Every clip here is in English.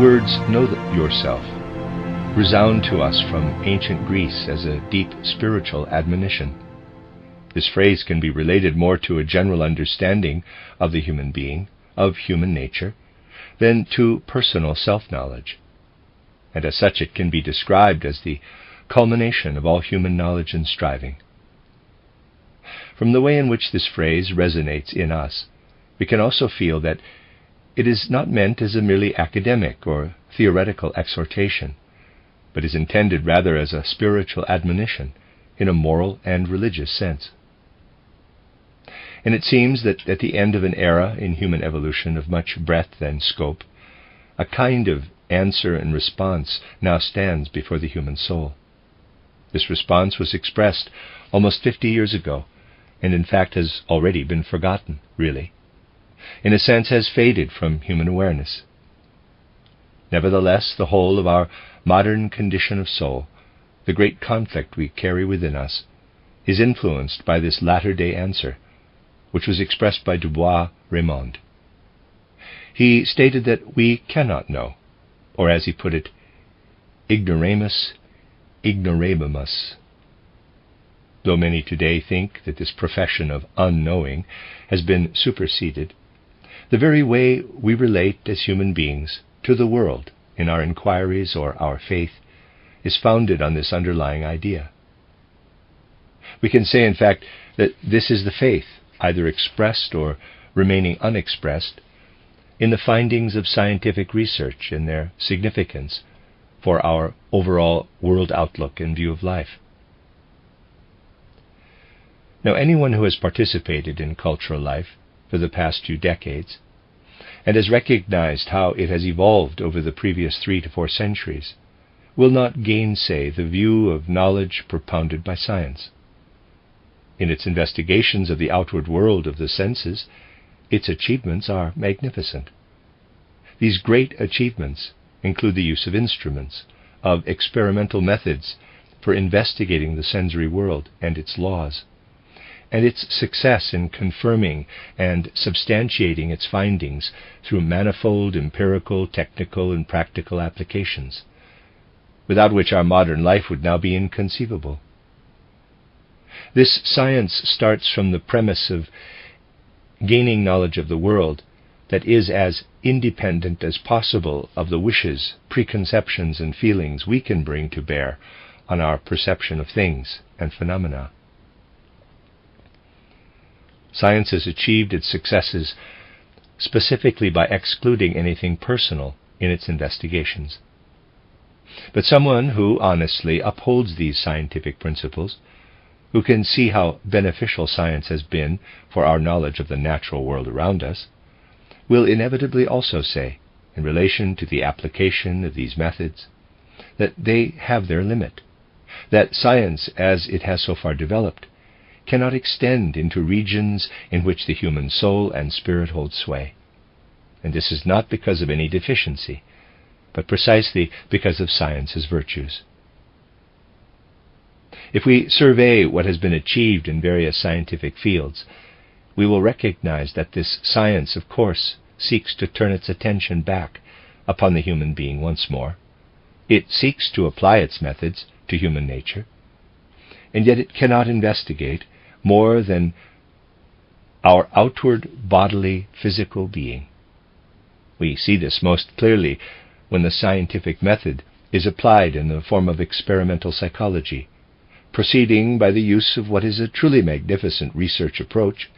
words "know yourself" resound to us from ancient Greece as a deep spiritual admonition. This phrase can be related more to a general understanding of the human being, of human nature, than to personal self-knowledge. And as such it can be described as the culmination of all human knowledge and striving. From the way in which this phrase resonates in us, we can also feel that it is not meant as a merely academic or theoretical exhortation, but is intended rather as a spiritual admonition in a moral and religious sense. And it seems that at the end of an era in human evolution of much breadth and scope, a kind of answer and response now stands before the human soul. This response was expressed almost 50 years ago, and in fact has already been forgotten, really. In a sense has faded from human awareness. Nevertheless, the whole of our modern condition of soul, the great conflict we carry within us, is influenced by this latter-day answer, which was expressed by Dubois-Reymond. He stated that we cannot know, or as he put it, ignoramus ignorabimus. Though many today think that this profession of unknowing has been superseded, the very way we relate as human beings to the world in our inquiries or our faith is founded on this underlying idea. We can say, in fact, that this is the faith, either expressed or remaining unexpressed, in the findings of scientific research and their significance for our overall world outlook and view of life. Now, anyone who has participated in cultural life for the past few decades and has recognized how it has evolved over the previous 3 to 4 centuries will not gainsay the view of knowledge propounded by science. In its investigations of the outward world of the senses, its achievements are magnificent. These great achievements include the use of instruments, of experimental methods for investigating the sensory world and its laws, and its success in confirming and substantiating its findings through manifold empirical, technical, and practical applications, without which our modern life would now be inconceivable. This science starts from the premise of gaining knowledge of the world that is as independent as possible of the wishes, preconceptions, and feelings we can bring to bear on our perception of things and phenomena. Science has achieved its successes specifically by excluding anything personal in its investigations. But someone who honestly upholds these scientific principles, who can see how beneficial science has been for our knowledge of the natural world around us, will inevitably also say, in relation to the application of these methods, that they have their limit, that science, as it has so far developed, cannot extend into regions in which the human soul and spirit hold sway. And this is not because of any deficiency, but precisely because of science's virtues. If we survey what has been achieved in various scientific fields, we will recognize that this science, of course, seeks to turn its attention back upon the human being once more. It seeks to apply its methods to human nature, and yet it cannot investigate more than our outward bodily physical being. We see this most clearly when the scientific method is applied in the form of experimental psychology, proceeding by the use of what is a truly magnificent research approach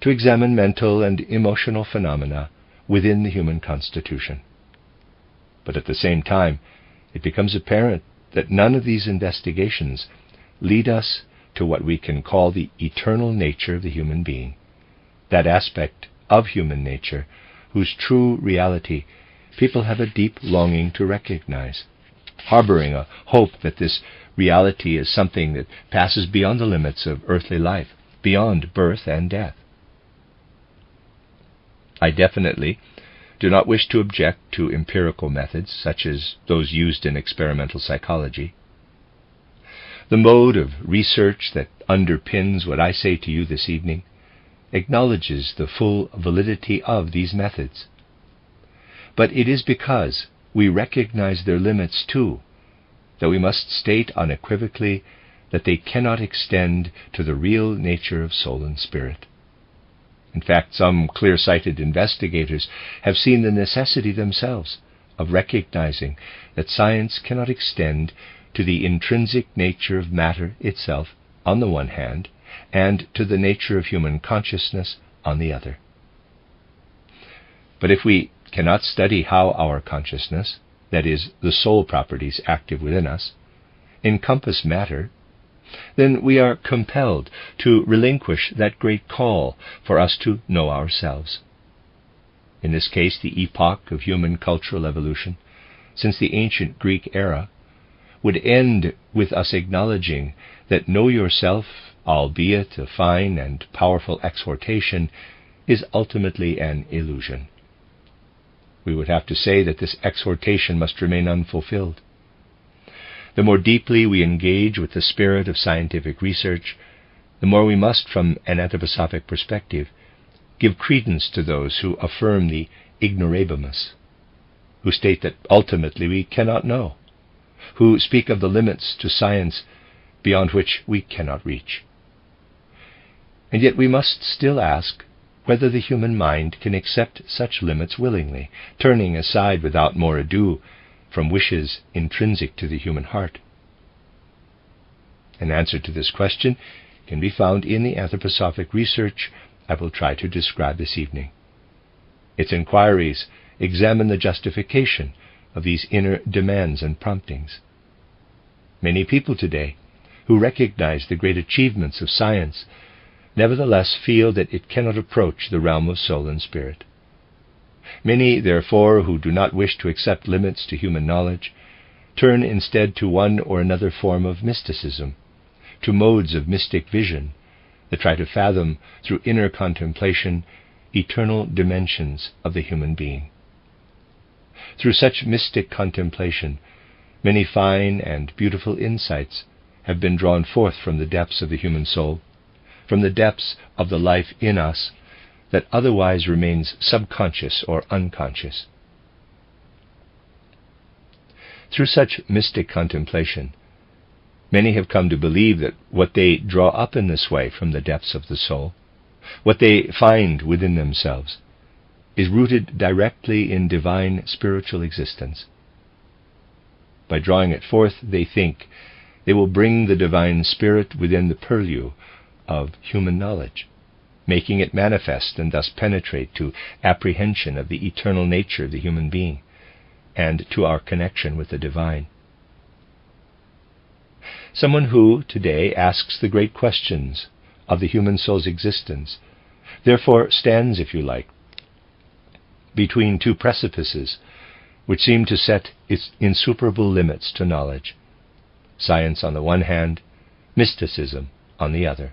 to examine mental and emotional phenomena within the human constitution. But at the same time, it becomes apparent that none of these investigations lead us to what we can call the eternal nature of the human being, that aspect of human nature whose true reality people have a deep longing to recognize, harboring a hope that this reality is something that passes beyond the limits of earthly life, beyond birth and death. I definitely do not wish to object to empirical methods such as those used in experimental psychology. The mode of research that underpins what I say to you this evening acknowledges the full validity of these methods. But it is because we recognize their limits too, that we must state unequivocally that they cannot extend to the real nature of soul and spirit. In fact, some clear-sighted investigators have seen the necessity themselves of recognizing that science cannot extend to the intrinsic nature of matter itself on the one hand, and to the nature of human consciousness on the other. But if we cannot study how our consciousness, that is, the soul properties active within us, encompass matter, then we are compelled to relinquish that great call for us to know ourselves. In this case, the epoch of human cultural evolution, since the ancient Greek era, would end with us acknowledging that know yourself, albeit a fine and powerful exhortation, is ultimately an illusion. We would have to say that this exhortation must remain unfulfilled. The more deeply we engage with the spirit of scientific research, the more we must, from an anthroposophic perspective, give credence to those who affirm the ignorabimus, who state that ultimately we cannot know, who speak of the limits to science beyond which we cannot reach. And yet we must still ask whether the human mind can accept such limits willingly, turning aside without more ado from wishes intrinsic to the human heart. An answer to this question can be found in the anthroposophic research I will try to describe this evening. Its inquiries examine the justification of these inner demands and promptings. Many people today, who recognize the great achievements of science, nevertheless feel that it cannot approach the realm of soul and spirit. Many, therefore, who do not wish to accept limits to human knowledge, turn instead to one or another form of mysticism, to modes of mystic vision that try to fathom through inner contemplation eternal dimensions of the human being. Through such mystic contemplation, many fine and beautiful insights have been drawn forth from the depths of the human soul, from the depths of the life in us that otherwise remains subconscious or unconscious. Through such mystic contemplation, many have come to believe that what they draw up in this way from the depths of the soul, what they find within themselves, is rooted directly in divine spiritual existence. By drawing it forth, they think they will bring the divine spirit within the purlieu of human knowledge, making it manifest and thus penetrate to apprehension of the eternal nature of the human being and to our connection with the divine. Someone who today asks the great questions of the human soul's existence therefore stands, if you like, between two precipices which seem to set its insuperable limits to knowledge: science on the one hand, mysticism on the other.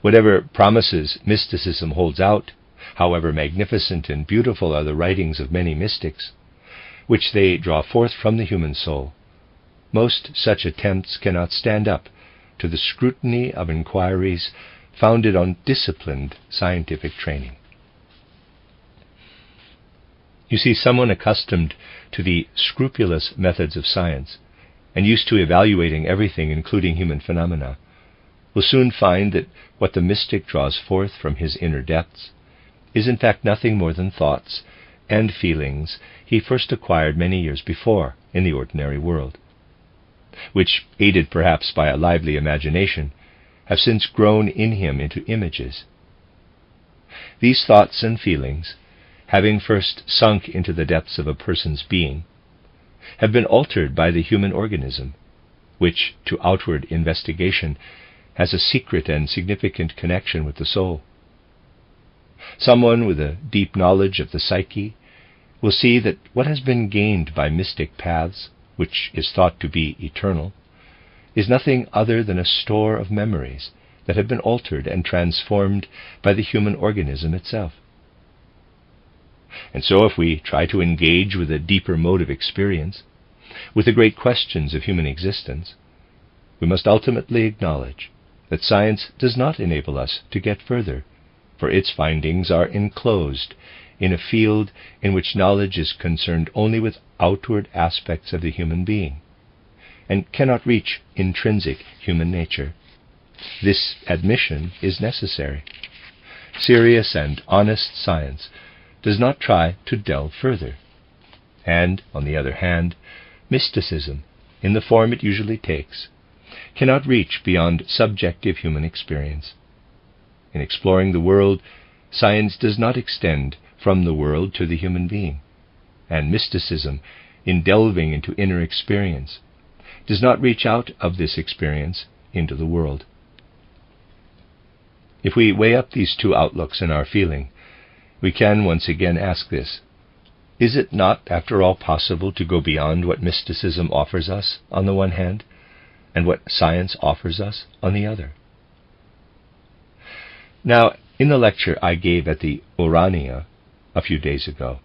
Whatever promises mysticism holds out, however magnificent and beautiful are the writings of many mystics, which they draw forth from the human soul, most such attempts cannot stand up to the scrutiny of inquiries founded on disciplined scientific training. You see, someone accustomed to the scrupulous methods of science and used to evaluating everything, including human phenomena, will soon find that what the mystic draws forth from his inner depths is in fact nothing more than thoughts and feelings he first acquired many years before in the ordinary world, which, aided perhaps by a lively imagination, have since grown in him into images. These thoughts and feelings, having first sunk into the depths of a person's being, have been altered by the human organism, which, to outward investigation, has a secret and significant connection with the soul. Someone with a deep knowledge of the psyche will see that what has been gained by mystic paths, which is thought to be eternal, is nothing other than a store of memories that have been altered and transformed by the human organism itself. And so if we try to engage with a deeper mode of experience, with the great questions of human existence, we must ultimately acknowledge that science does not enable us to get further, for its findings are enclosed in a field in which knowledge is concerned only with outward aspects of the human being, and cannot reach intrinsic human nature. This admission is necessary. Serious and honest science does not try to delve further. And, on the other hand, mysticism, in the form it usually takes, cannot reach beyond subjective human experience. In exploring the world, science does not extend from the world to the human being, and mysticism, in delving into inner experience, does not reach out of this experience into the world. If we weigh up these two outlooks in our feeling, we can once again ask this: is it not, after all, possible to go beyond what mysticism offers us on the one hand, and what science offers us on the other? Now, in the lecture I gave at the Urania a few days ago,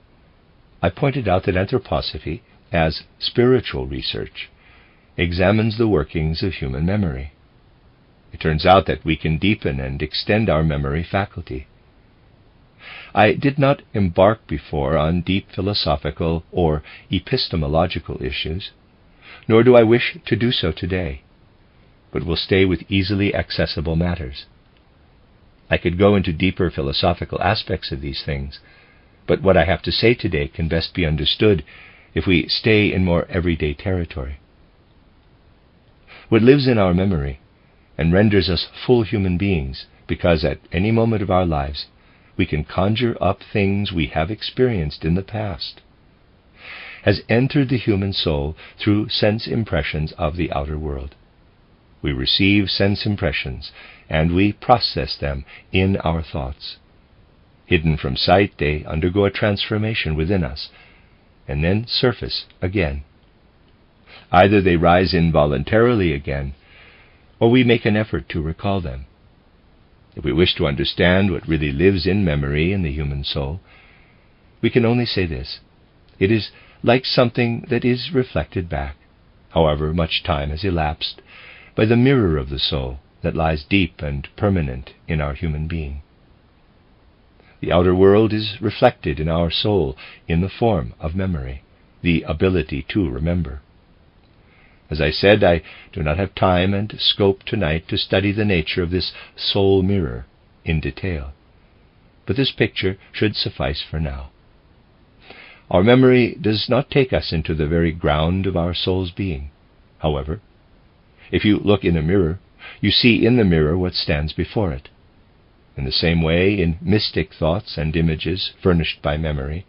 I pointed out that Anthroposophy, as spiritual research, examines the workings of human memory. It turns out that we can deepen and extend our memory faculty. I did not embark before on deep philosophical or epistemological issues, nor do I wish to do so today, but will stay with easily accessible matters. I could go into deeper philosophical aspects of these things, but what I have to say today can best be understood if we stay in more everyday territory. What lives in our memory and renders us full human beings, because at any moment of our lives we can conjure up things we have experienced in the past, has entered the human soul through sense impressions of the outer world. We receive sense impressions, and we process them in our thoughts. Hidden from sight, they undergo a transformation within us, and then surface again. Either they rise involuntarily again, or we make an effort to recall them. If we wish to understand what really lives in memory in the human soul, we can only say this: it is like something that is reflected back, however much time has elapsed, by the mirror of the soul that lies deep and permanent in our human being. The outer world is reflected in our soul in the form of memory, the ability to remember. As I said, I do not have time and scope tonight to study the nature of this soul mirror in detail, but this picture should suffice for now. Our memory does not take us into the very ground of our soul's being. However, if you look in a mirror, you see in the mirror what stands before it. In the same way, in mystic thoughts and images furnished by memory,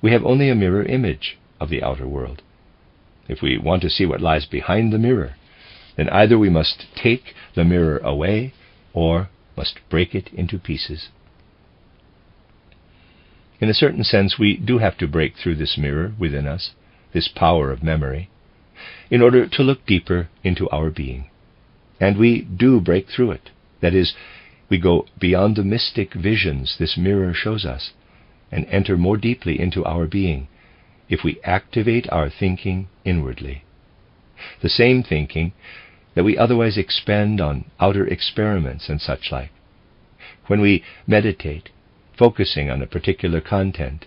we have only a mirror image of the outer world. If we want to see what lies behind the mirror, then either we must take the mirror away or must break it into pieces. In a certain sense, we do have to break through this mirror within us, this power of memory, in order to look deeper into our being. And we do break through it. That is, we go beyond the mystic visions this mirror shows us and enter more deeply into our being if we activate our thinking inwardly. The same thinking that we otherwise expend on outer experiments and such like. When we meditate, focusing on a particular content,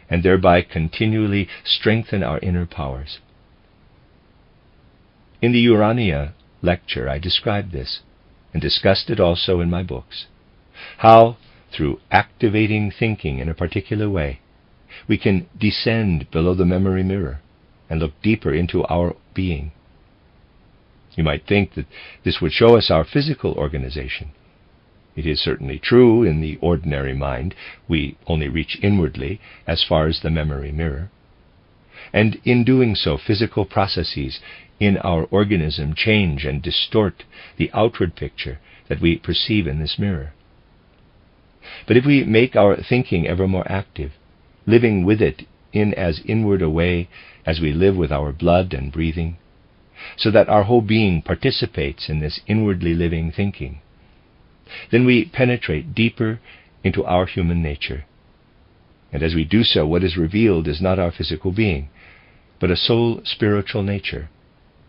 and thereby continually strengthen our inner powers. In the Urania lecture I described this, and discussed it also in my books, how, through activating thinking in a particular way, we can descend below the memory mirror and look deeper into our being. You might think that this would show us our physical organization. It is certainly true in the ordinary mind. We only reach inwardly as far as the memory mirror. And in doing so, physical processes in our organism change and distort the outward picture that we perceive in this mirror. But if we make our thinking ever more active, living with it in as inward a way as we live with our blood and breathing, so that our whole being participates in this inwardly living thinking, then we penetrate deeper into our human nature. And as we do so, what is revealed is not our physical being, but a soul spiritual nature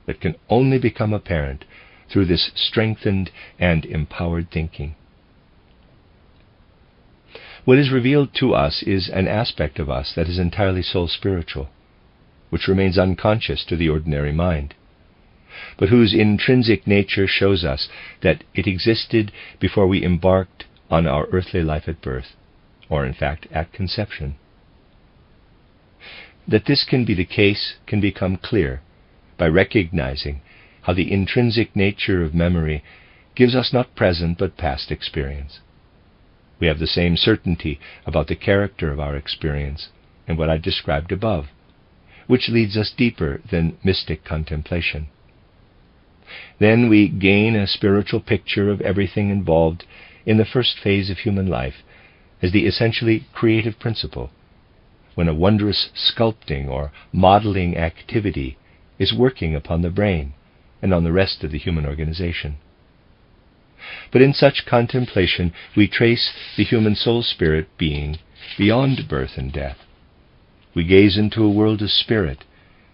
that can only become apparent through this strengthened and empowered thinking. What is revealed to us is an aspect of us that is entirely soul-spiritual, which remains unconscious to the ordinary mind, but whose intrinsic nature shows us that it existed before we embarked on our earthly life at birth, or in fact at conception. That this can be the case can become clear by recognizing how the intrinsic nature of memory gives us not present but past experience. We have the same certainty about the character of our experience in what I described above, which leads us deeper than mystic contemplation. Then we gain a spiritual picture of everything involved in the first phase of human life as the essentially creative principle, when a wondrous sculpting or modeling activity is working upon the brain and on the rest of the human organization. But in such contemplation we trace the human soul-spirit being beyond birth and death. We gaze into a world of spirit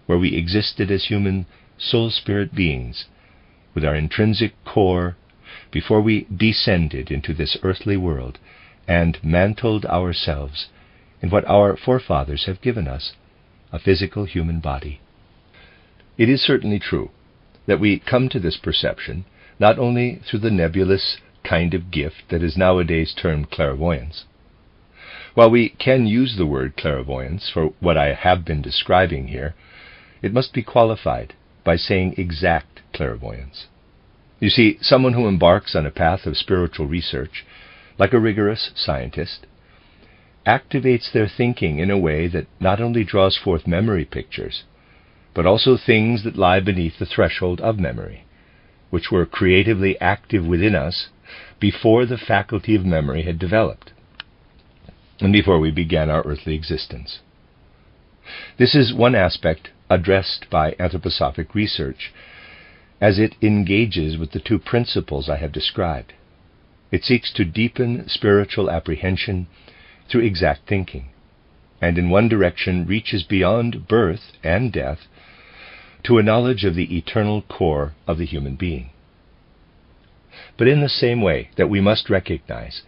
where we existed as human soul-spirit beings with our intrinsic core before we descended into this earthly world and mantled ourselves in what our forefathers have given us, a physical human body. It is certainly true that we come to this perception not only through the nebulous kind of gift that is nowadays termed clairvoyance. While we can use the word clairvoyance for what I have been describing here, it must be qualified by saying exact clairvoyance. You see, someone who embarks on a path of spiritual research, like a rigorous scientist, activates their thinking in a way that not only draws forth memory pictures, but also things that lie beneath the threshold of memory, which were creatively active within us before the faculty of memory had developed, and before we began our earthly existence. This is one aspect addressed by anthroposophic research, as it engages with the two principles I have described. It seeks to deepen spiritual apprehension through exact thinking, and in one direction reaches beyond birth and death to a knowledge of the eternal core of the human being. But in the same way that we must recognize,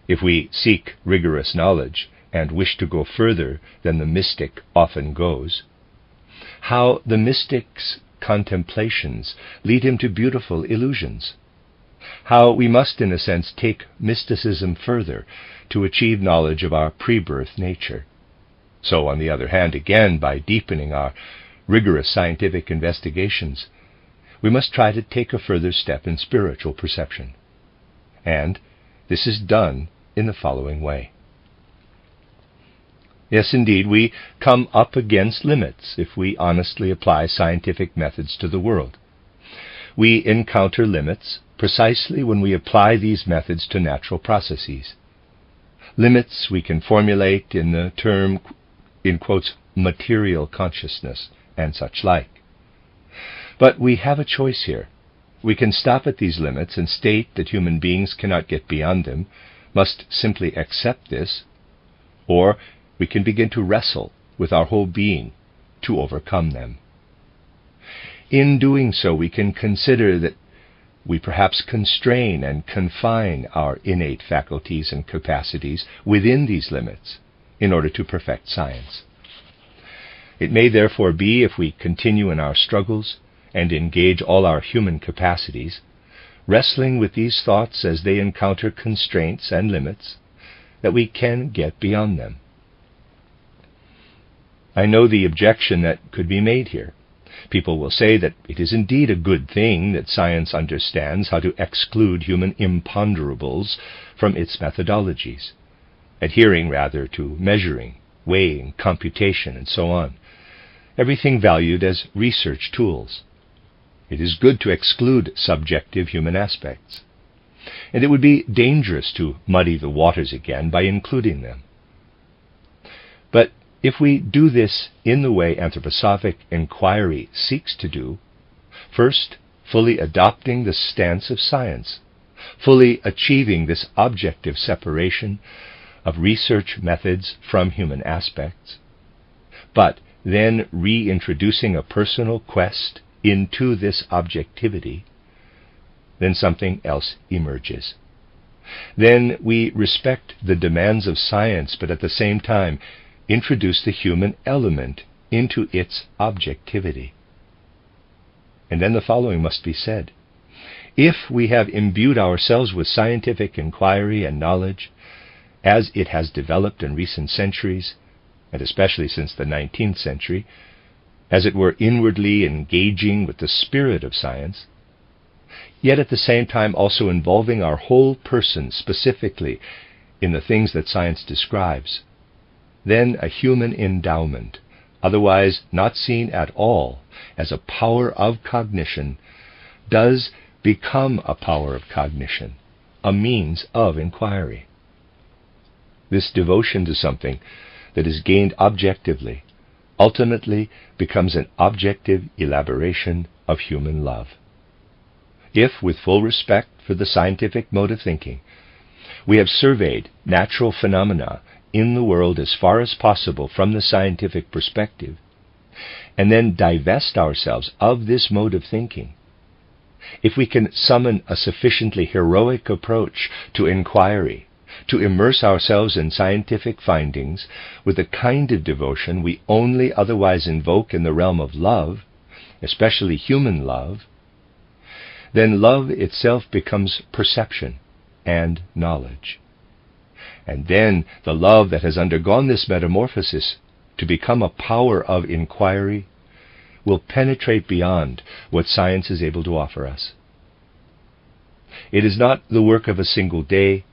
if we seek rigorous knowledge and wish to go further than the mystic often goes, how the mystic's contemplations lead him to beautiful illusions, how we must, in a sense, take mysticism further to achieve knowledge of our pre-birth nature. So, on the other hand, again, by deepening our rigorous scientific investigations, we must try to take a further step in spiritual perception. And this is done in the following way. Yes, indeed, we come up against limits if we honestly apply scientific methods to the world. We encounter limits precisely when we apply these methods to natural processes. Limits we can formulate in the term, in quotes, material consciousness and such like. But we have a choice here. We can stop at these limits and state that human beings cannot get beyond them, must simply accept this, or we can begin to wrestle with our whole being to overcome them. In doing so, we can consider that we perhaps constrain and confine our innate faculties and capacities within these limits in order to perfect science. It may therefore be, if we continue in our struggles and engage all our human capacities, wrestling with these thoughts as they encounter constraints and limits, that we can get beyond them. I know the objection that could be made here. People will say that it is indeed a good thing that science understands how to exclude human imponderables from its methodologies, adhering rather to measuring, weighing, computation, and so on, everything valued as research tools. It is good to exclude subjective human aspects, and it would be dangerous to muddy the waters again by including them. But if we do this in the way anthroposophic inquiry seeks to do, first fully adopting the stance of science, fully achieving this objective separation of research methods from human aspects, but then reintroducing a personal quest into this objectivity, then something else emerges. then we respect the demands of science, but at the same time introduce the human element into its objectivity. And then the following must be said. If we have imbued ourselves with scientific inquiry and knowledge, as it has developed in recent centuries, and especially since the 19th century, as it were inwardly engaging with the spirit of science, yet at the same time also involving our whole person specifically in the things that science describes, then a human endowment, otherwise not seen at all as a power of cognition, does become a power of cognition, a means of inquiry. This devotion to something that is gained objectively ultimately becomes an objective elaboration of human love. If, with full respect for the scientific mode of thinking, we have surveyed natural phenomena in the world as far as possible from the scientific perspective, and then divest ourselves of this mode of thinking, if we can summon a sufficiently heroic approach to inquiry, to immerse ourselves in scientific findings with the kind of devotion we only otherwise invoke in the realm of love, especially human love, then love itself becomes perception and knowledge. And then the love that has undergone this metamorphosis to become a power of inquiry will penetrate beyond what science is able to offer us. It is not the work of a single day,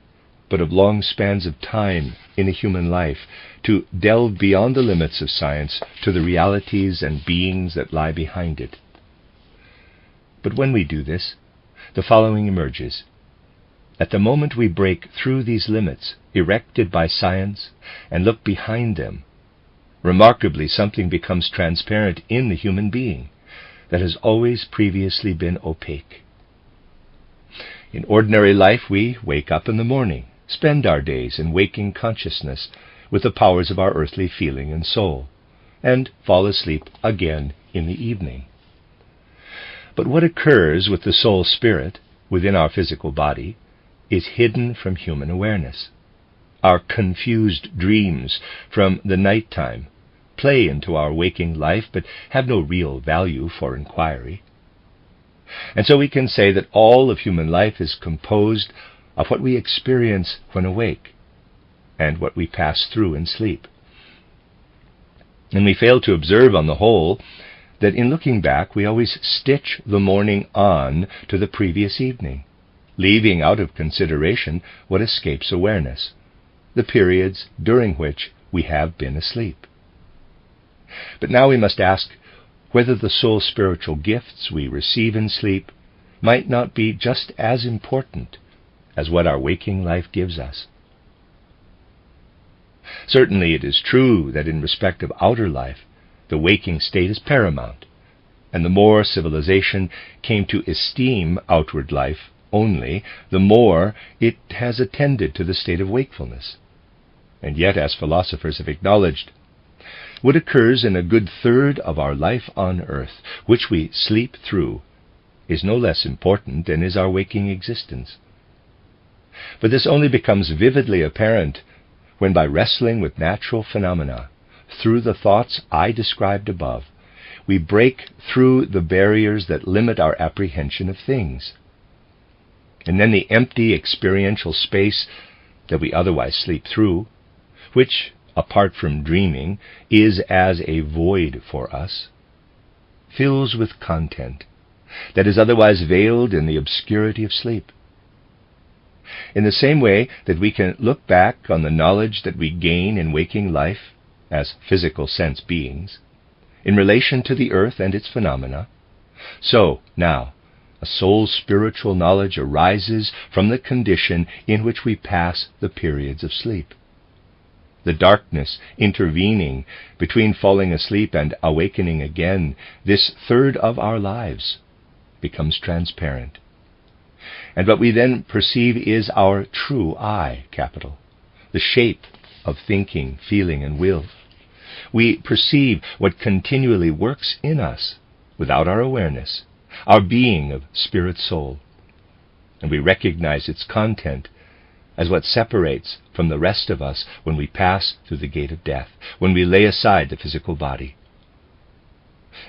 but of long spans of time in a human life, to delve beyond the limits of science to the realities and beings that lie behind it. But when we do this, the following emerges. At the moment we break through these limits erected by science and look behind them, remarkably something becomes transparent in the human being that has always previously been opaque. In ordinary life we wake up in the morning, spend our days in waking consciousness with the powers of our earthly feeling and soul, and fall asleep again in the evening. But what occurs with the soul spirit within our physical body is hidden from human awareness. Our confused dreams from the night time play into our waking life, but have no real value for inquiry. And so we can say that all of human life is composed of what we experience when awake and what we pass through in sleep. And we fail to observe on the whole that in looking back we always stitch the morning on to the previous evening, leaving out of consideration what escapes awareness, the periods during which we have been asleep. But now we must ask whether the soul spiritual gifts we receive in sleep might not be just as important as what our waking life gives us. Certainly it is true that in respect of outer life, the waking state is paramount, and the more civilization came to esteem outward life only, the more it has attended to the state of wakefulness. And yet, as philosophers have acknowledged, what occurs in a good third of our life on earth, which we sleep through, is no less important than is our waking existence. But this only becomes vividly apparent when, by wrestling with natural phenomena through the thoughts I described above, we break through the barriers that limit our apprehension of things. And then the empty experiential space that we otherwise sleep through, which, apart from dreaming, is as a void for us, fills with content that is otherwise veiled in the obscurity of sleep. In the same way that we can look back on the knowledge that we gain in waking life as physical sense beings, in relation to the earth and its phenomena, so now a soul's spiritual knowledge arises from the condition in which we pass the periods of sleep. The darkness intervening between falling asleep and awakening again, this third of our lives, becomes transparent. And what we then perceive is our true I, capital, the shape of thinking, feeling, and will. We perceive what continually works in us without our awareness, our being of spirit soul. And we recognize its content as what separates from the rest of us when we pass through the gate of death, when we lay aside the physical body.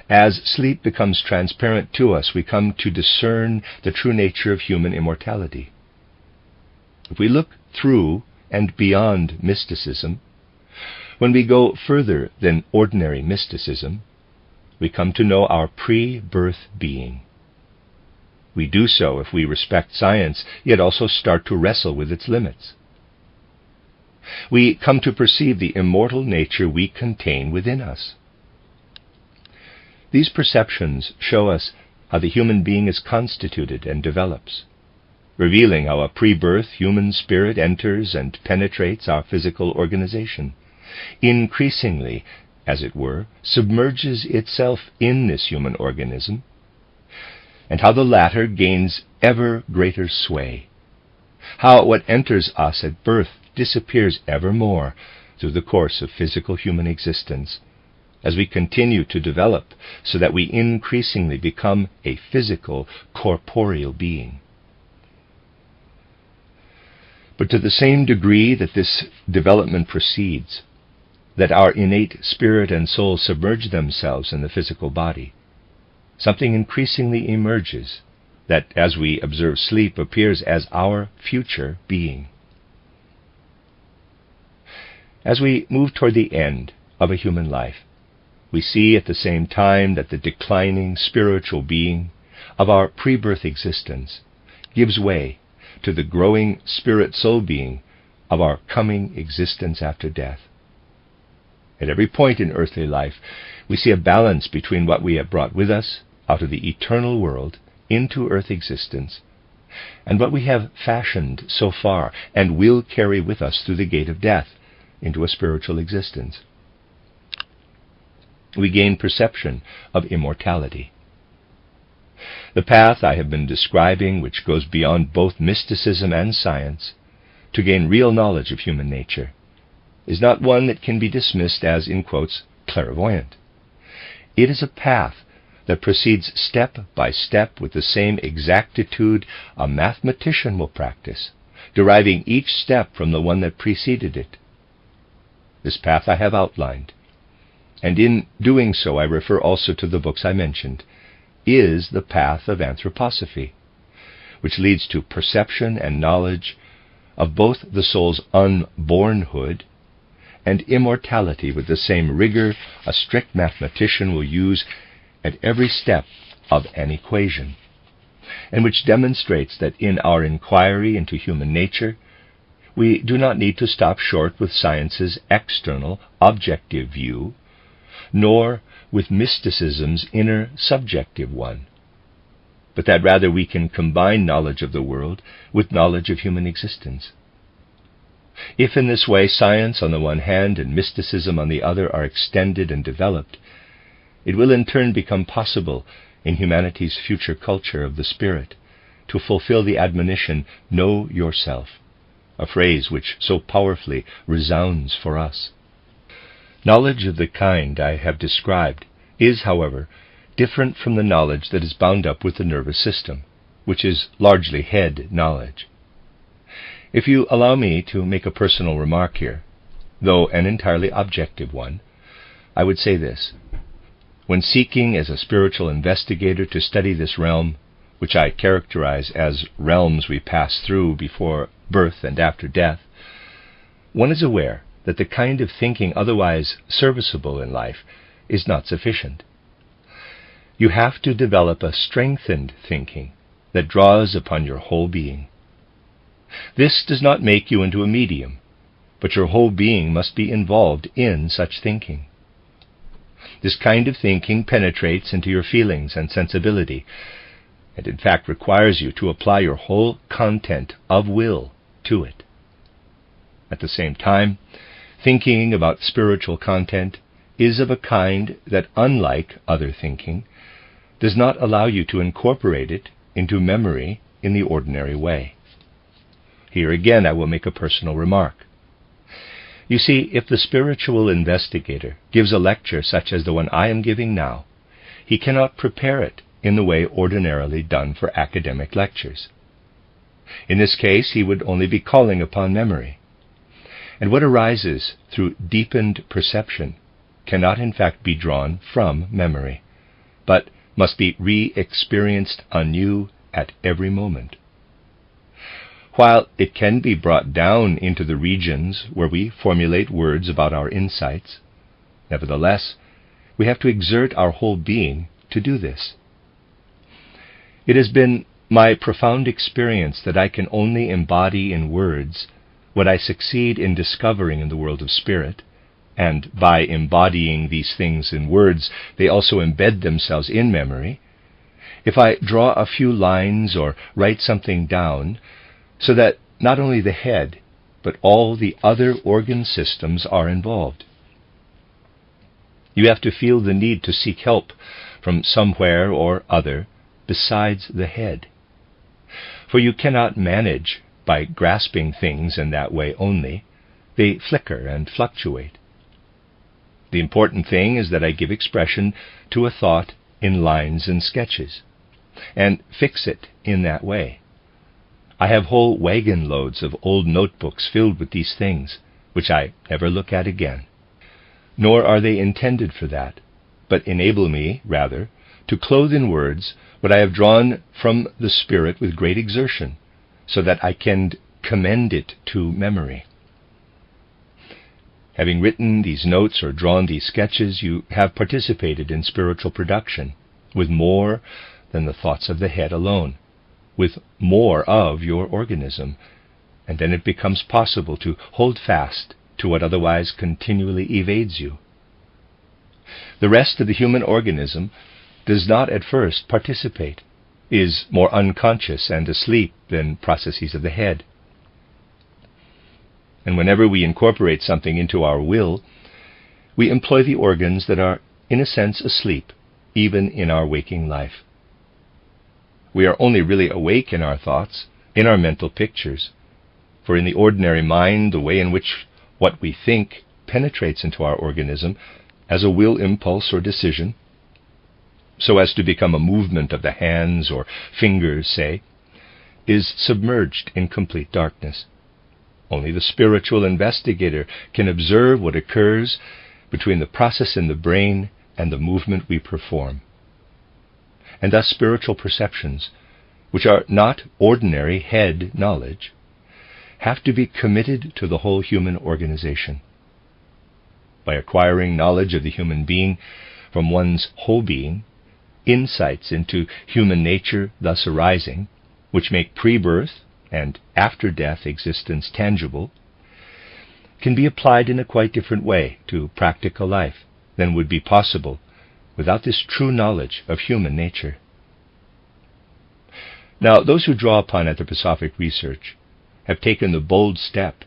As sleep becomes transparent to us, we come to discern the true nature of human immortality. If we look through and beyond mysticism, when we go further than ordinary mysticism, we come to know our pre-birth being. We do so if we respect science, yet also start to wrestle with its limits. We come to perceive the immortal nature we contain within us. These perceptions show us how the human being is constituted and develops, revealing how a pre-birth human spirit enters and penetrates our physical organization, increasingly, as it were, submerges itself in this human organism, and how the latter gains ever greater sway, how what enters us at birth disappears ever more through the course of physical human existence, as we continue to develop so that we increasingly become a physical, corporeal being. But to the same degree that this development proceeds, that our innate spirit and soul submerge themselves in the physical body, something increasingly emerges that, as we observe sleep, appears as our future being. As we move toward the end of a human life, we see at the same time that the declining spiritual being of our pre-birth existence gives way to the growing spirit-soul being of our coming existence after death. At every point in earthly life, we see a balance between what we have brought with us out of the eternal world into earth existence, and what we have fashioned so far and will carry with us through the gate of death into a spiritual existence. We gain perception of immortality. The path I have been describing, which goes beyond both mysticism and science, to gain real knowledge of human nature, is not one that can be dismissed as, in quotes, clairvoyant. It is a path that proceeds step by step with the same exactitude a mathematician will practice, deriving each step from the one that preceded it. This path I have outlined, and in doing so I refer also to the books I mentioned, is the path of Anthroposophy, which leads to perception and knowledge of both the soul's unbornhood and immortality with the same rigor a strict mathematician will use at every step of an equation, and which demonstrates that in our inquiry into human nature, we do not need to stop short with science's external, objective view, nor with mysticism's inner, subjective one, but that rather we can combine knowledge of the world with knowledge of human existence. If in this way science on the one hand and mysticism on the other are extended and developed, it will in turn become possible in humanity's future culture of the spirit to fulfill the admonition, "Know yourself," a phrase which so powerfully resounds for us. Knowledge of the kind I have described is, however, different from the knowledge that is bound up with the nervous system, which is largely head knowledge. If you allow me to make a personal remark here, though an entirely objective one, I would say this. When seeking as a spiritual investigator to study this realm, which I characterize as realms we pass through before birth and after death, one is aware that the kind of thinking otherwise serviceable in life is not sufficient. You have to develop a strengthened thinking that draws upon your whole being. This does not make you into a medium, but your whole being must be involved in such thinking. This kind of thinking penetrates into your feelings and sensibility, and in fact requires you to apply your whole content of will to it. At the same time, thinking about spiritual content is of a kind that, unlike other thinking, does not allow you to incorporate it into memory in the ordinary way. Here again I will make a personal remark. You see, if the spiritual investigator gives a lecture such as the one I am giving now, he cannot prepare it in the way ordinarily done for academic lectures. In this case, he would only be calling upon memory. And what arises through deepened perception cannot in fact be drawn from memory, but must be re-experienced anew at every moment. While it can be brought down into the regions where we formulate words about our insights, nevertheless, we have to exert our whole being to do this. It has been my profound experience that I can only embody in words what I succeed in discovering in the world of spirit, and by embodying these things in words, they also embed themselves in memory, if I draw a few lines or write something down, so that not only the head, but all the other organ systems are involved. You have to feel the need to seek help from somewhere or other besides the head. For you cannot manage by grasping things in that way only. They flicker and fluctuate. The important thing is that I give expression to a thought in lines and sketches, and fix it in that way. I have whole wagon loads of old notebooks filled with these things, which I never look at again. Nor are they intended for that, but enable me, rather, to clothe in words what I have drawn from the Spirit with great exertion, so that I can commend it to memory. Having written these notes or drawn these sketches, you have participated in spiritual production, with more than the thoughts of the head alone, with more of your organism, and then it becomes possible to hold fast to what otherwise continually evades you. The rest of the human organism does not at first participate, is more unconscious and asleep than processes of the head. And whenever we incorporate something into our will, we employ the organs that are, in a sense, asleep, even in our waking life. We are only really awake in our thoughts, in our mental pictures, for in the ordinary mind, the way in which what we think penetrates into our organism as a will impulse or decision, so as to become a movement of the hands or fingers, say, is submerged in complete darkness. Only the spiritual investigator can observe what occurs between the process in the brain and the movement we perform. And thus spiritual perceptions, which are not ordinary head knowledge, have to be committed to the whole human organization. By acquiring knowledge of the human being from one's whole being, insights into human nature thus arising, which make pre-birth and after-death existence tangible, can be applied in a quite different way to practical life than would be possible without this true knowledge of human nature. Now, those who draw upon anthroposophic research have taken the bold step,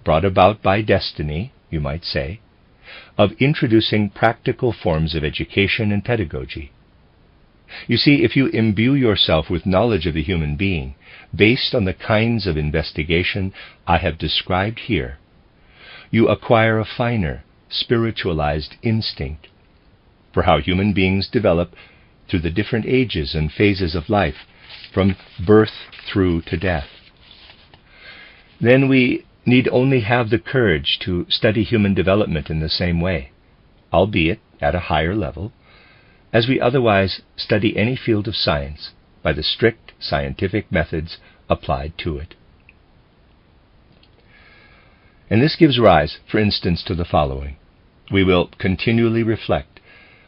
brought about by destiny, you might say, of introducing practical forms of education and pedagogy. You see, if you imbue yourself with knowledge of the human being, based on the kinds of investigation I have described here, you acquire a finer, spiritualized instinct for how human beings develop through the different ages and phases of life, from birth through to death. Then we need only have the courage to study human development in the same way, albeit at a higher level, as we otherwise study any field of science by the strict scientific methods applied to it. And this gives rise, for instance, to the following. We will continually reflect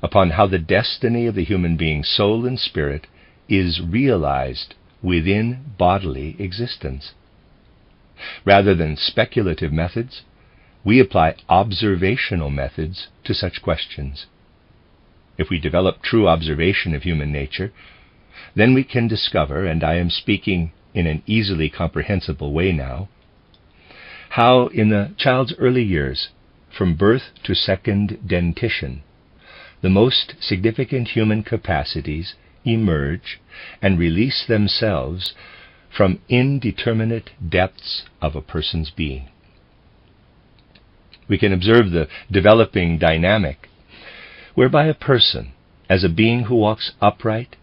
upon how the destiny of the human being's soul and spirit is realized within bodily existence. Rather than speculative methods, we apply observational methods to such questions. If we develop true observation of human nature, then we can discover, and I am speaking in an easily comprehensible way now, how in the child's early years, from birth to second dentition, the most significant human capacities emerge and release themselves from indeterminate depths of a person's being. We can observe the developing dynamic whereby a person, as a being who walks upright,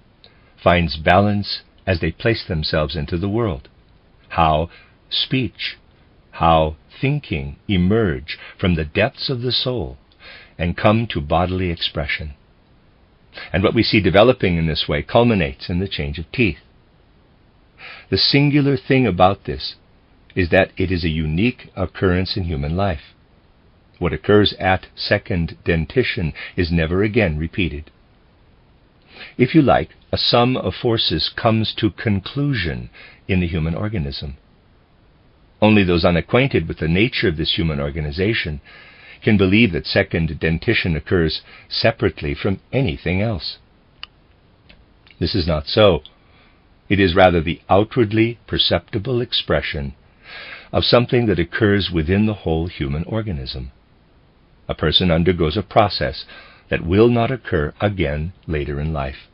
finds balance as they place themselves into the world, how speech, how thinking emerge from the depths of the soul and come to bodily expression. And what we see developing in this way culminates in the change of teeth. The singular thing about this is that it is a unique occurrence in human life. What occurs at second dentition is never again repeated. If you like, a sum of forces comes to conclusion in the human organism. Only those unacquainted with the nature of this human organization can believe that second dentition occurs separately from anything else. This is not so. It is rather the outwardly perceptible expression of something that occurs within the whole human organism. A person undergoes a process that will not occur again later in life.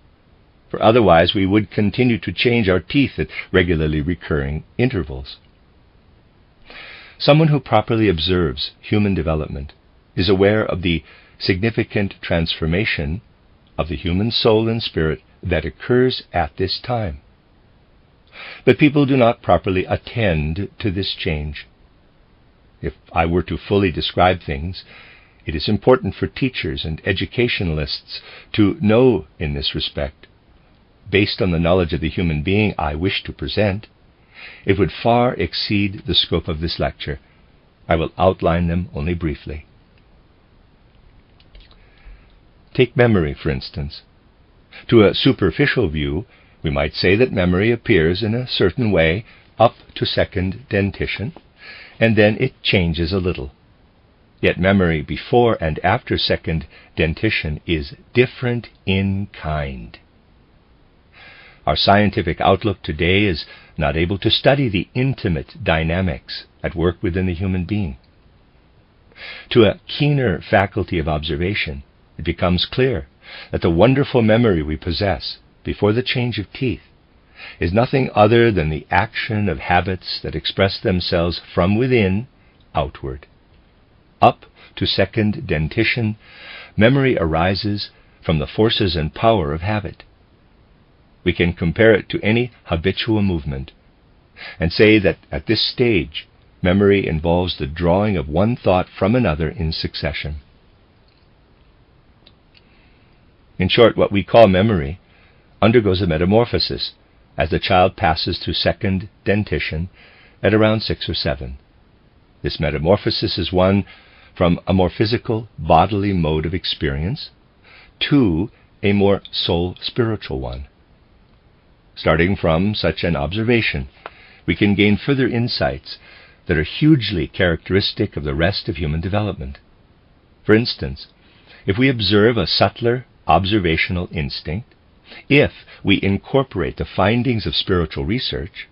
For otherwise we would continue to change our teeth at regularly recurring intervals. Someone who properly observes human development is aware of the significant transformation of the human soul and spirit that occurs at this time. But people do not properly attend to this change. If I were to fully describe things, it is important for teachers and educationalists to know in this respect. Based on the knowledge of the human being I wish to present, it would far exceed the scope of this lecture. I will outline them only briefly. Take memory, for instance. To a superficial view, we might say that memory appears in a certain way up to second dentition, and then it changes a little. Yet memory before and after second dentition is different in kind. Our scientific outlook today is not able to study the intimate dynamics at work within the human being. To a keener faculty of observation, it becomes clear that the wonderful memory we possess before the change of teeth is nothing other than the action of habits that express themselves from within outward. Up to second dentition, memory arises from the forces and power of habit. We can compare it to any habitual movement and say that at this stage, memory involves the drawing of one thought from another in succession. In short, what we call memory undergoes a metamorphosis as the child passes through second dentition at around 6 or 7. This metamorphosis is one from a more physical, bodily mode of experience to a more soul-spiritual one. Starting from such an observation, we can gain further insights that are hugely characteristic of the rest of human development. For instance, if we observe a subtler observational instinct, if we incorporate the findings of spiritual research,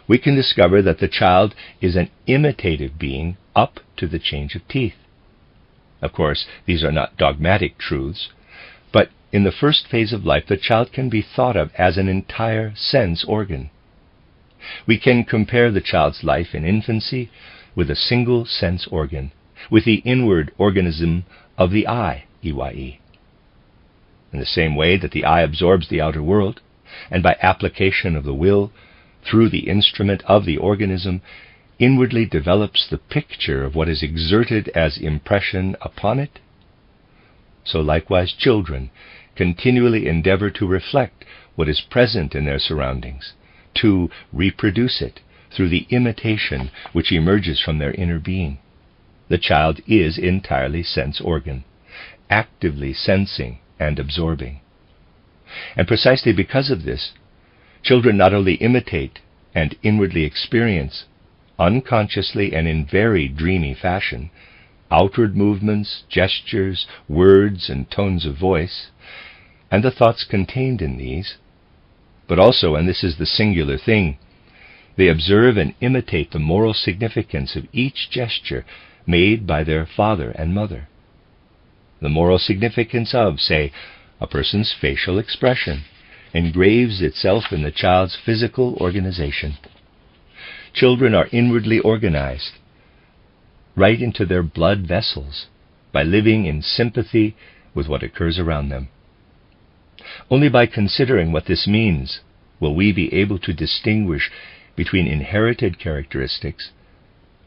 we can discover that the child is an imitative being up to the change of teeth. Of course, these are not dogmatic truths, but in the first phase of life, the child can be thought of as an entire sense organ. We can compare the child's life in infancy with a single sense organ, with the inward organism of the eye, EYE. In the same way that the eye absorbs the outer world, and by application of the will, through the instrument of the organism, inwardly develops the picture of what is exerted as impression upon it, so likewise children continually endeavor to reflect what is present in their surroundings, to reproduce it through the imitation which emerges from their inner being. The child is entirely sense organ, actively sensing and absorbing. And precisely because of this, children not only imitate and inwardly experience, unconsciously and in very dreamy fashion, outward movements, gestures, words, and tones of voice, and the thoughts contained in these, but also, and this is the singular thing, they observe and imitate the moral significance of each gesture made by their father and mother. The moral significance of, say, a person's facial expression engraves itself in the child's physical organization. Children are inwardly organized right into their blood vessels by living in sympathy with what occurs around them. Only by considering what this means will we be able to distinguish between inherited characteristics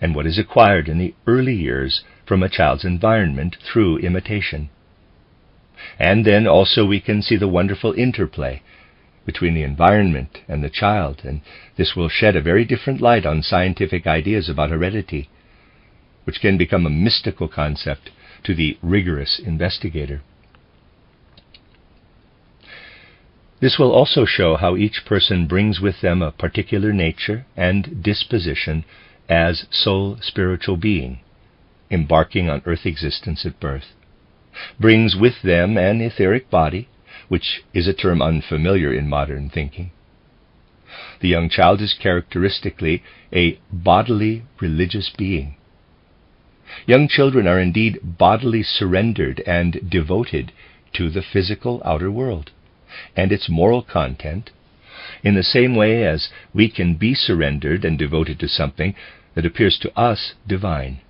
and what is acquired in the early years from a child's environment through imitation. And then also we can see the wonderful interplay between the environment and the child, and this will shed a very different light on scientific ideas about heredity, which can become a mystical concept to the rigorous investigator. This will also show how each person brings with them a particular nature and disposition as sole spiritual being, embarking on earth existence at birth, brings with them an etheric body, which is a term unfamiliar in modern thinking. The young child is characteristically a bodily religious being. Young children are indeed bodily surrendered and devoted to the physical outer world and its moral content, in the same way as we can be surrendered and devoted to something that appears to us divine.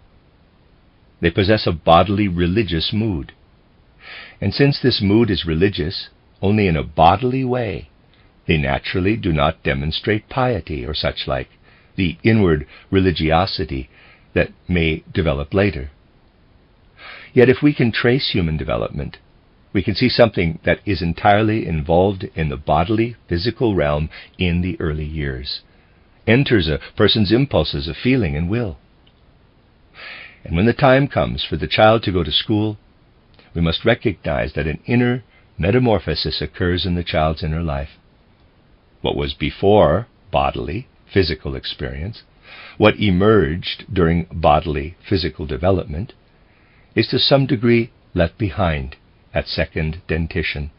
They possess a bodily religious mood. And since this mood is religious only in a bodily way, they naturally do not demonstrate piety or such like, the inward religiosity that may develop later. Yet if we can trace human development, we can see something that is entirely involved in the bodily, physical realm in the early years, enters a person's impulses of feeling and will. And when the time comes for the child to go to school, we must recognize that an inner metamorphosis occurs in the child's inner life. What was before bodily, physical experience, what emerged during bodily, physical development, is to some degree left behind at second dentition,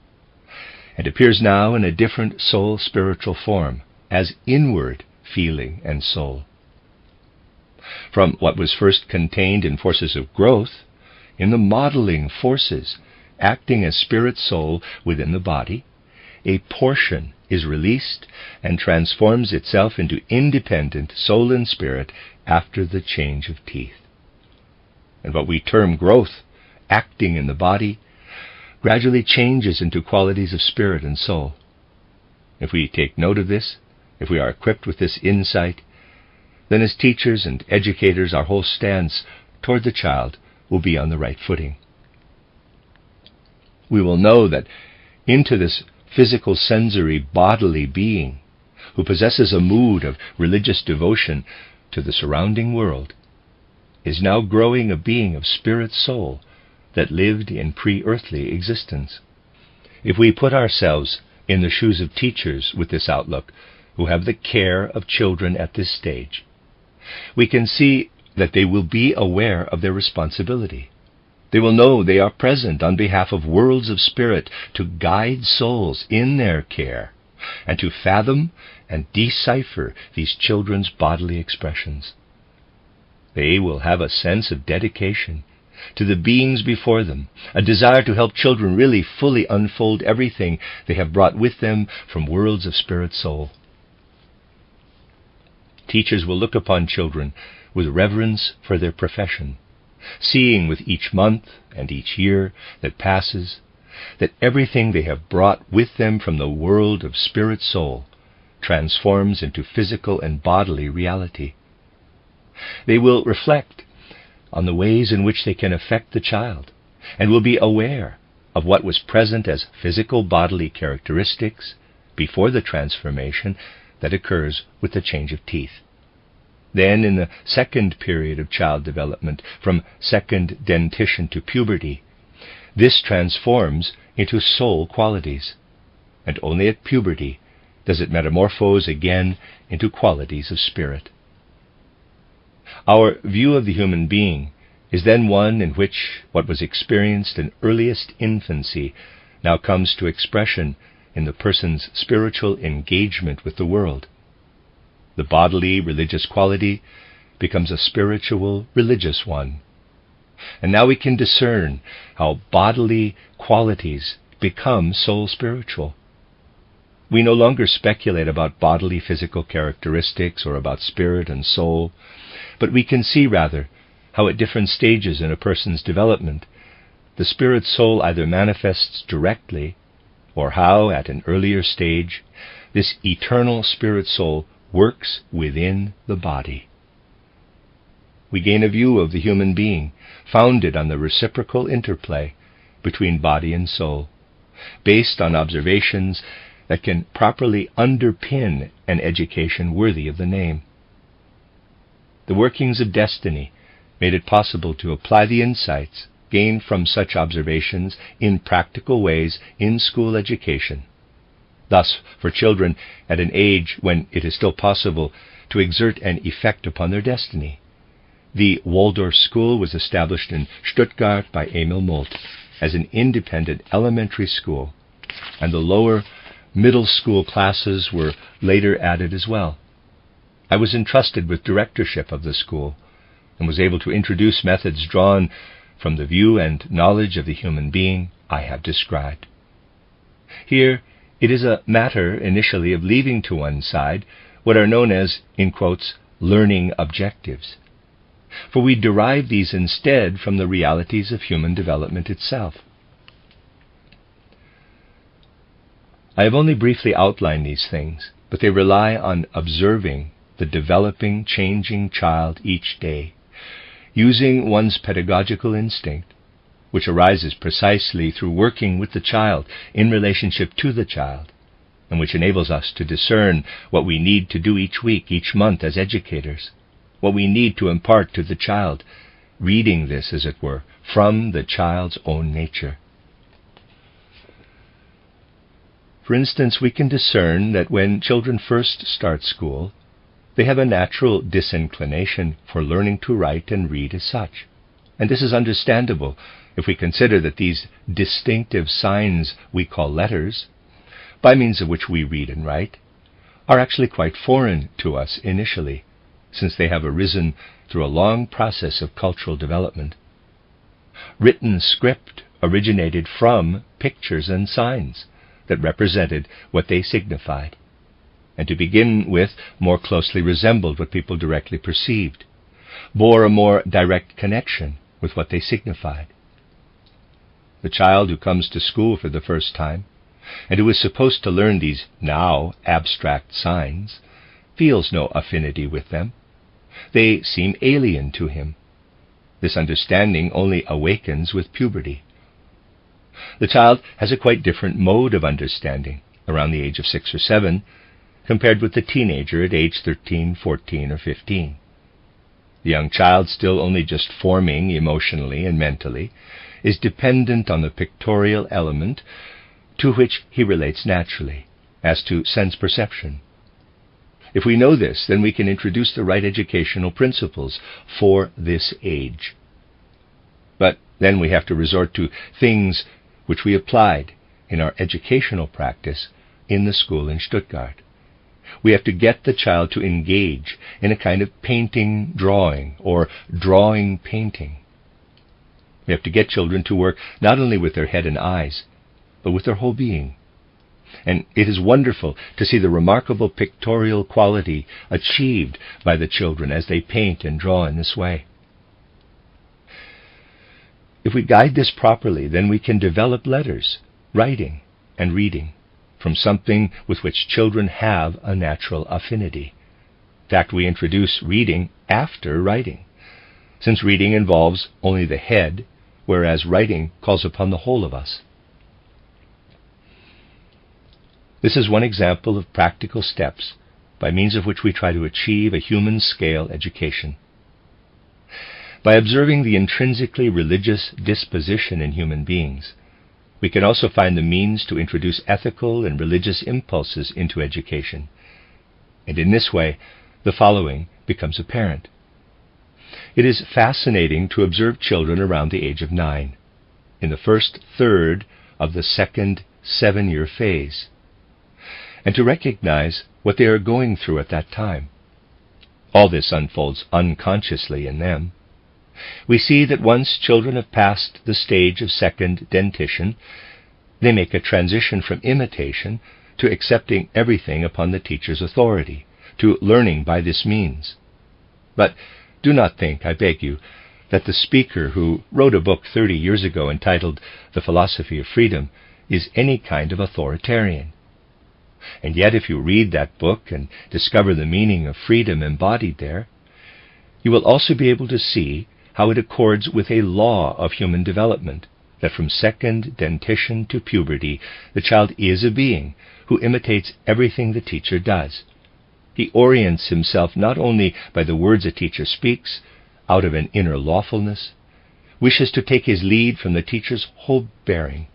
and appears now in a different soul spiritual form, as inward feeling and soul. From what was first contained in forces of growth, in the modeling forces acting as spirit soul within the body, a portion is released and transforms itself into independent soul and spirit after the change of teeth. And what we term growth acting in the body gradually changes into qualities of spirit and soul. If we take note of this, if we are equipped with this insight, then as teachers and educators our whole stance toward the child will be on the right footing. We will know that into this physical, sensory, bodily being, who possesses a mood of religious devotion to the surrounding world, is now growing a being of spirit soul that lived in pre-earthly existence. If we put ourselves in the shoes of teachers with this outlook, who have the care of children at this stage, we can see that they will be aware of their responsibility. They will know they are present on behalf of worlds of spirit to guide souls in their care and to fathom and decipher these children's bodily expressions. They will have a sense of dedication to the beings before them, a desire to help children really fully unfold everything they have brought with them from worlds of spirit soul. Teachers will look upon children with reverence for their profession, seeing with each month and each year that passes that everything they have brought with them from the world of spirit soul transforms into physical and bodily reality. They will reflect on the ways in which they can affect the child, and will be aware of what was present as physical bodily characteristics before the transformation that occurs with the change of teeth. Then, in the second period of child development, from second dentition to puberty, this transforms into soul qualities, and only at puberty does it metamorphose again into qualities of spirit. Our view of the human being is then one in which what was experienced in earliest infancy now comes to expression in the person's spiritual engagement with the world. The bodily religious quality becomes a spiritual religious one. And now we can discern how bodily qualities become soul spiritual. We no longer speculate about bodily physical characteristics or about spirit and soul, but we can see rather how at different stages in a person's development the spirit soul either manifests directly, or how at an earlier stage this eternal spirit soul works within the body. We gain a view of the human being founded on the reciprocal interplay between body and soul, based on observations that can properly underpin an education worthy of the name. The workings of destiny made it possible to apply the insights gained from such observations in practical ways in school education. Thus, for children at an age when it is still possible to exert an effect upon their destiny, the Waldorf school was established in Stuttgart by Emil Molt as an independent elementary school, and the lower middle school classes were later added as well. I was entrusted with directorship of the school and was able to introduce methods drawn from the view and knowledge of the human being I have described. Here, it is a matter initially of leaving to one side what are known as, in quotes, learning objectives, for we derive these instead from the realities of human development itself. I have only briefly outlined these things, but they rely on observing the developing, changing child each day, using one's pedagogical instinct, which arises precisely through working with the child in relationship to the child, and which enables us to discern what we need to do each week, each month as educators, what we need to impart to the child, reading this, as it were, from the child's own nature. For instance, we can discern that when children first start school, they have a natural disinclination for learning to write and read as such. And this is understandable if we consider that these distinctive signs we call letters, by means of which we read and write, are actually quite foreign to us initially, since they have arisen through a long process of cultural development. Written script originated from pictures and signs that represented what they signified, and to begin with more closely resembled what people directly perceived, bore a more direct connection with what they signified. The child who comes to school for the first time, and who is supposed to learn these now abstract signs, feels no affinity with them. They seem alien to him. This understanding only awakens with puberty. The child has a quite different mode of understanding around the age of 6 or 7 compared with the teenager at age 13, 14, or 15. The young child, still only just forming emotionally and mentally, is dependent on the pictorial element to which he relates naturally, as to sense perception. If we know this, then we can introduce the right educational principles for this age. But then we have to resort to things which we applied in our educational practice in the school in Stuttgart. We have to get the child to engage in a kind of painting drawing or drawing painting. We have to get children to work not only with their head and eyes, but with their whole being. And it is wonderful to see the remarkable pictorial quality achieved by the children as they paint and draw in this way. If we guide this properly, then we can develop letters, writing, and reading from something with which children have a natural affinity. In fact, we introduce reading after writing, since reading involves only the head, whereas writing calls upon the whole of us. This is one example of practical steps by means of which we try to achieve a human-scale education. By observing the intrinsically religious disposition in human beings, we can also find the means to introduce ethical and religious impulses into education. And in this way, the following becomes apparent. It is fascinating to observe children around the age of 9, in the first third of the second 7-year phase, and to recognize what they are going through at that time. All this unfolds unconsciously in them. We see that once children have passed the stage of second dentition, they make a transition from imitation to accepting everything upon the teacher's authority, to learning by this means. But do not think, I beg you, that the speaker who wrote a book 30 years ago entitled The Philosophy of Freedom is any kind of authoritarian. And yet if you read that book and discover the meaning of freedom embodied there, you will also be able to see how it accords with a law of human development, that from second dentition to puberty, the child is a being who imitates everything the teacher does. He orients himself not only by the words a teacher speaks, out of an inner lawfulness, wishes to take his lead from the teacher's whole bearing.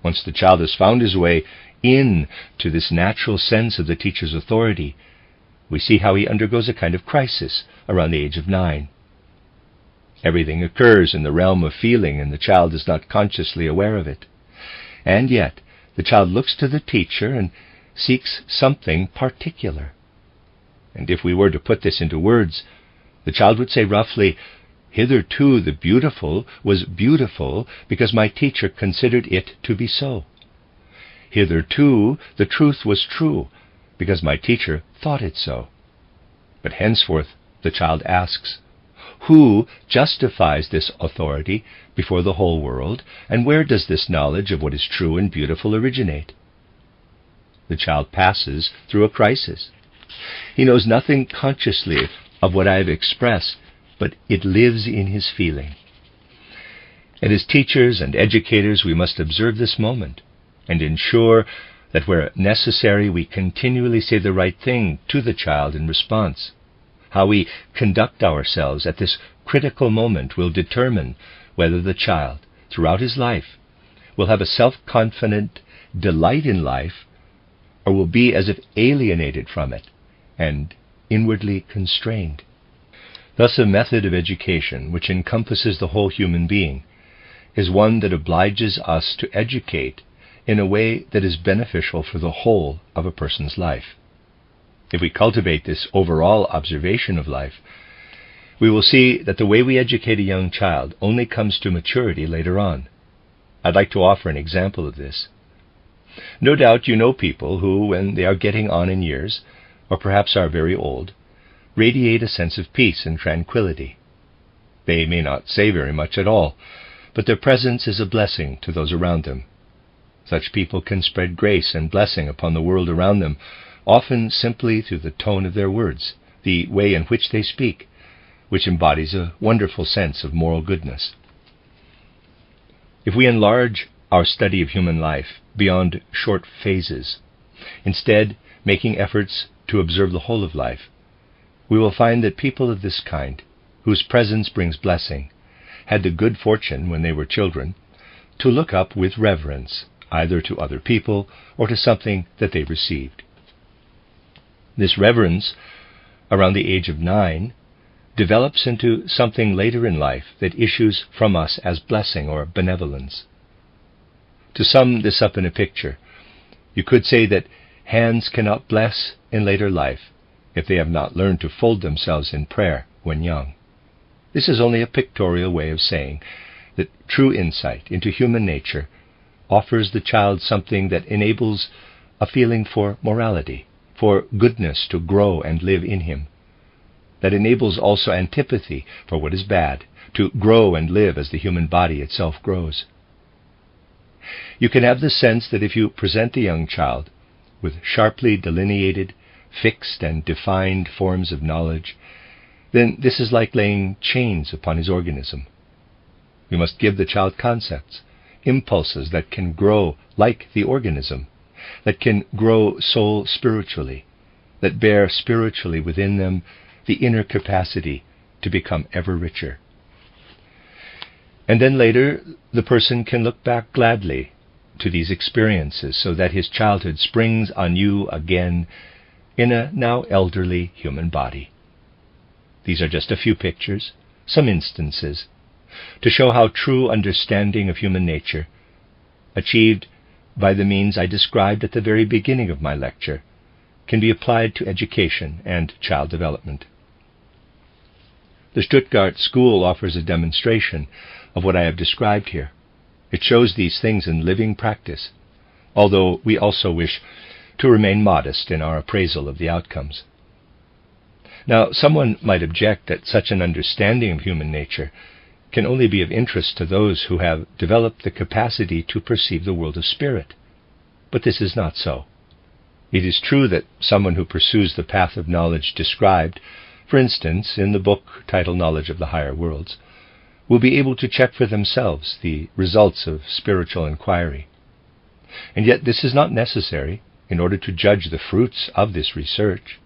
Once the child has found his way in to this natural sense of the teacher's authority, we see how he undergoes a kind of crisis around the age of 9. Everything occurs in the realm of feeling, and the child is not consciously aware of it. And yet, the child looks to the teacher and seeks something particular. And if we were to put this into words, the child would say roughly, "Hitherto the beautiful was beautiful because my teacher considered it to be so. Hitherto the truth was true because my teacher thought it so." But henceforth the child asks, who justifies this authority before the whole world, and where does this knowledge of what is true and beautiful originate? The child passes through a crisis. He knows nothing consciously of what I have expressed, but it lives in his feeling. And as teachers and educators, we must observe this moment and ensure that where necessary we continually say the right thing to the child in response. How we conduct ourselves at this critical moment will determine whether the child, throughout his life, will have a self-confident delight in life, or will be as if alienated from it and inwardly constrained. Thus a method of education which encompasses the whole human being is one that obliges us to educate in a way that is beneficial for the whole of a person's life. If we cultivate this overall observation of life, we will see that the way we educate a young child only comes to maturity later on. I'd like to offer an example of this. No doubt you know people who, when they are getting on in years, or perhaps are very old, radiate a sense of peace and tranquility. They may not say very much at all, but their presence is a blessing to those around them. Such people can spread grace and blessing upon the world around them, often simply through the tone of their words, the way in which they speak, which embodies a wonderful sense of moral goodness. If we enlarge our study of human life beyond short phases, instead making efforts to observe the whole of life, we will find that people of this kind, whose presence brings blessing, had the good fortune, when they were children, to look up with reverence, either to other people or to something that they received. This reverence, around the age of 9, develops into something later in life that issues from us as blessing or benevolence. To sum this up in a picture, you could say that hands cannot bless in later life if they have not learned to fold themselves in prayer when young. This is only a pictorial way of saying that true insight into human nature offers the child something that enables a feeling for morality, for goodness to grow and live in him, that enables also antipathy for what is bad to grow and live as the human body itself grows. You can have the sense that if you present the young child with sharply delineated, fixed and defined forms of knowledge, then this is like laying chains upon his organism. We must give the child concepts, impulses that can grow like the organism, that can grow soul spiritually, that bear spiritually within them the inner capacity to become ever richer. And then later, the person can look back gladly to these experiences so that his childhood springs anew again in a now elderly human body. These are just a few pictures, some instances, to show how true understanding of human nature, achieved by the means I described at the very beginning of my lecture, can be applied to education and child development. The Stuttgart School offers a demonstration of what I have described here. It shows these things in living practice, although we also wish to remain modest in our appraisal of the outcomes. Now, someone might object that such an understanding of human nature can only be of interest to those who have developed the capacity to perceive the world of spirit. But this is not so. It is true that someone who pursues the path of knowledge described, for instance, in the book titled Knowledge of the Higher Worlds, will be able to check for themselves the results of spiritual inquiry. And yet this is not necessary in order to judge the fruits of this research,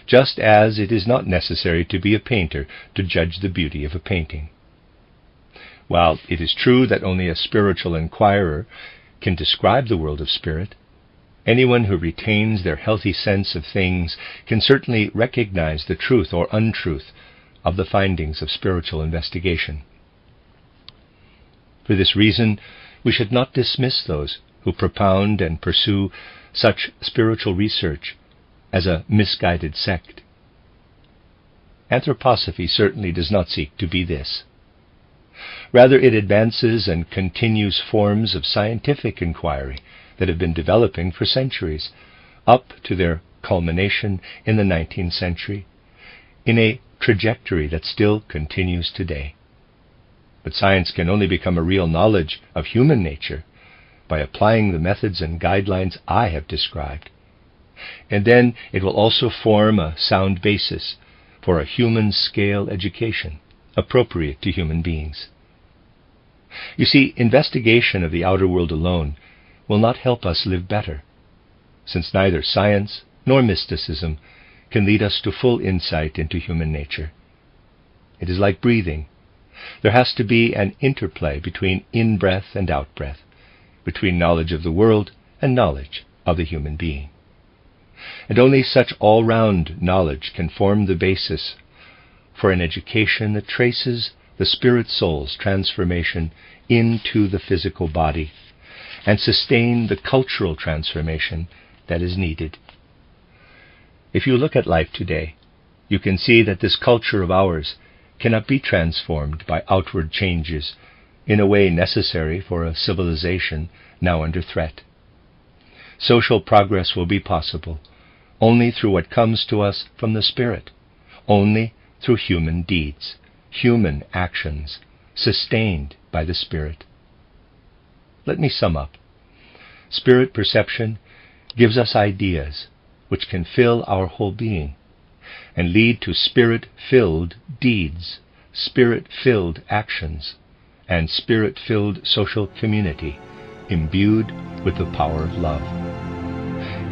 just as it is not necessary to be a painter to judge the beauty of a painting. While it is true that only a spiritual inquirer can describe the world of spirit, anyone who retains their healthy sense of things can certainly recognize the truth or untruth of the findings of spiritual investigation. For this reason, we should not dismiss those who propound and pursue such spiritual research as a misguided sect. Anthroposophy certainly does not seek to be this. Rather, it advances and continues forms of scientific inquiry that have been developing for centuries, up to their culmination in the 19th century, in a trajectory that still continues today. But science can only become a real knowledge of human nature by applying the methods and guidelines I have described. And then it will also form a sound basis for a human-scale education appropriate to human beings. You see, investigation of the outer world alone will not help us live better, since neither science nor mysticism can lead us to full insight into human nature. It is like breathing. There has to be an interplay between in-breath and out-breath, between knowledge of the world and knowledge of the human being. And only such all-round knowledge can form the basis for an education that traces the spirit-soul's transformation into the physical body and sustain the cultural transformation that is needed. If you look at life today, you can see that this culture of ours cannot be transformed by outward changes in a way necessary for a civilization now under threat. Social progress will be possible only through what comes to us from the Spirit, only through human deeds, human actions, sustained by the Spirit. Let me sum up. Spirit perception gives us ideas which can fill our whole being and lead to Spirit-filled deeds, Spirit-filled actions, and Spirit-filled social community imbued with the power of love.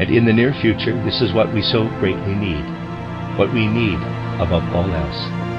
And in the near future, this is what we so greatly need, what we need above all else.